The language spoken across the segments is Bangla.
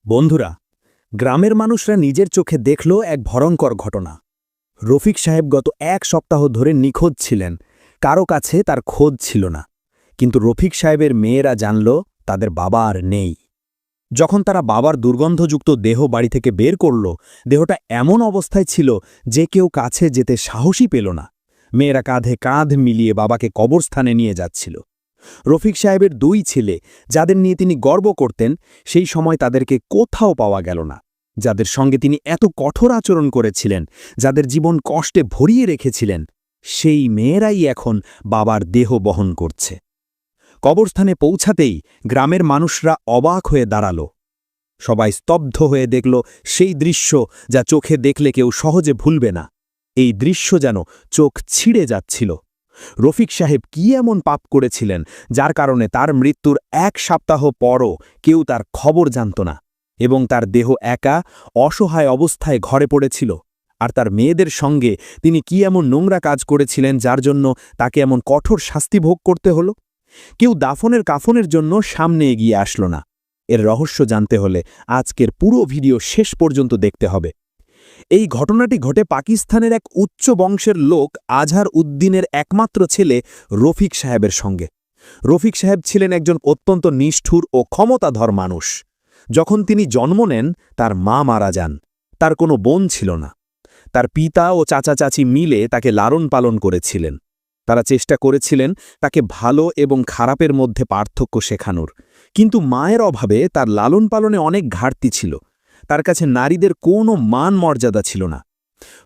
বন্ধুরা, গ্রামের মানুষরা নিজের চোখে দেখল এক ভয়ঙ্কর ঘটনা। রফিক সাহেব গত এক সপ্তাহ ধরে নিখোঁজ ছিলেন, কারো কাছে তার খোঁজ ছিল না। কিন্তু রফিক সাহেবের মেয়েরা জানল তাদের বাবা আর নেই। যখন তারা বাবার দুর্গন্ধযুক্ত দেহ বাড়ি থেকে বের করল, দেহটা এমন অবস্থায় ছিল যে কেউ কাছে যেতে সাহসই পেল না। মেয়েরা কাঁধে কাঁধ মিলিয়ে বাবাকে কবরস্থানে নিয়ে যাচ্ছিল। রফিক সাহেবের দুই ছেলে, যাদের নিয়ে তিনি গর্ব করতেন, সেই সময় তাদেরকে কোথাও পাওয়া গেল না। যাদের সঙ্গে তিনি এত কঠোর আচরণ করেছিলেন, যাদের জীবন কষ্টে ভরিয়ে রেখেছিলেন, সেই মেয়েরাই এখন বাবার দেহ বহন করছে। কবরস্থানে পৌঁছাতেই গ্রামের মানুষরা অবাক হয়ে দাঁড়াল। সবাই স্তব্ধ হয়ে দেখল সেই দৃশ্য যা চোখে দেখলে কেউ সহজে ভুলবে না। এই দৃশ্য যেন চোখ ছিঁড়ে যাচ্ছিল। রফিক সাহেব কি এমন পাপ করেছিলেন যার কারণে তার মৃত্যুর এক সপ্তাহ পরও কেউ তার খবর জানত না, এবং তার দেহ একা অসহায় অবস্থায় ঘরে পড়েছিল? আর তার মেয়েদের সঙ্গে তিনি কি এমন নোংরা কাজ করেছিলেন যার জন্য তাকে এমন কঠোর শাস্তি ভোগ করতে হলো? কেউ দাফনের কাফনের জন্য সামনে এগিয়ে আসলো না। এর রহস্য জানতে হলে আজকের পুরো ভিডিও শেষ পর্যন্ত দেখতে হবে। এই ঘটনাটি ঘটে পাকিস্তানের এক উচ্চ বংশের লোক আজহার উদ্দিনের একমাত্র ছেলে রফিক সাহেবের সঙ্গে। রফিক সাহেব ছিলেন একজন অত্যন্ত নিষ্ঠুর ও ক্ষমতাধর মানুষ। যখন তিনি জন্ম নেন, তার মা মারা যান। তার কোনো বোন ছিল না। তার পিতা ও চাচা চাচি মিলে তাকে লালন পালন করেছিলেন। তারা চেষ্টা করেছিলেন তাকে ভালো এবং খারাপের মধ্যে পার্থক্য শেখানোর, কিন্তু মায়ের অভাবে তার লালন পালনে অনেক ঘাটতি ছিল। তার কাছে নারীদের কোনো মান মর্যাদা ছিল না।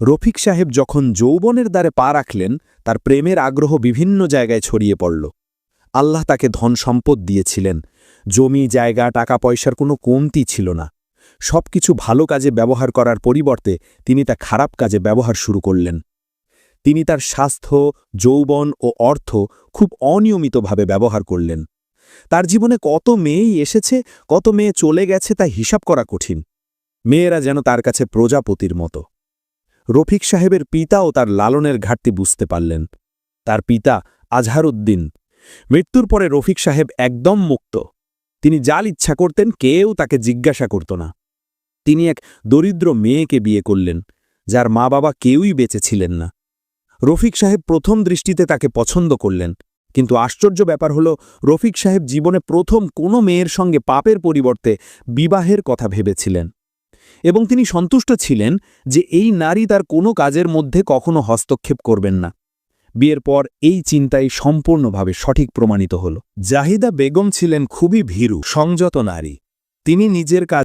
রফিক সাহেব যখন যৌবনের দ্বারে পা রাখলেন, তার প্রেমের আগ্রহ বিভিন্ন জায়গায় ছড়িয়ে পড়ল। আল্লাহ তাকে ধন সম্পদ দিয়েছিলেন। জমি জায়গা টাকা পয়সার কোনো কমতি ছিল না। সবকিছু ভালো কাজে ব্যবহার করার পরিবর্তে তিনি তা খারাপ কাজে ব্যবহার শুরু করলেন। তিনি তার স্বাস্থ্য, যৌবন ও অর্থ খুব অনিয়মিতভাবে ব্যবহার করলেন। তার জীবনে কত মেয়েই এসেছে, কত মেয়ে চলে গেছে তা হিসাব করা কঠিন। মেয়েরা যেন তার কাছে প্রজাপতির মতো। রফিক সাহেবের পিতাও তার লালনের ঘাটতি বুঝতে পারলেন। তার পিতা আজহার উদ্দিন মৃত্যুর পরে রফিক সাহেব একদম মুক্ত। তিনি যার ইচ্ছা করতেন, কেউ তাকে জিজ্ঞাসা করত না। তিনি এক দরিদ্র মেয়েকে বিয়ে করলেন, যার মা বাবা কেউই বেঁচে ছিলেন না। রফিক সাহেব প্রথম দৃষ্টিতে তাকে পছন্দ করলেন, কিন্তু আশ্চর্য ব্যাপার হল, রফিক সাহেব জীবনে প্রথম কোনো মেয়ের সঙ্গে পাপের পরিবর্তে বিবাহের কথা ভেবেছিলেন, এবং তিনি সন্তুষ্ট ছিলেন যে এই নারী তার কোনো কাজের মধ্যে কখনো হস্তক্ষেপ করবেন না। বিয়ের পর এই চিন্তাই সম্পূর্ণভাবে সঠিক প্রমাণিত হল। জাহিদা বেগম ছিলেন খুবই ভীরু, সংযত নারী। তিনি নিজের কাজ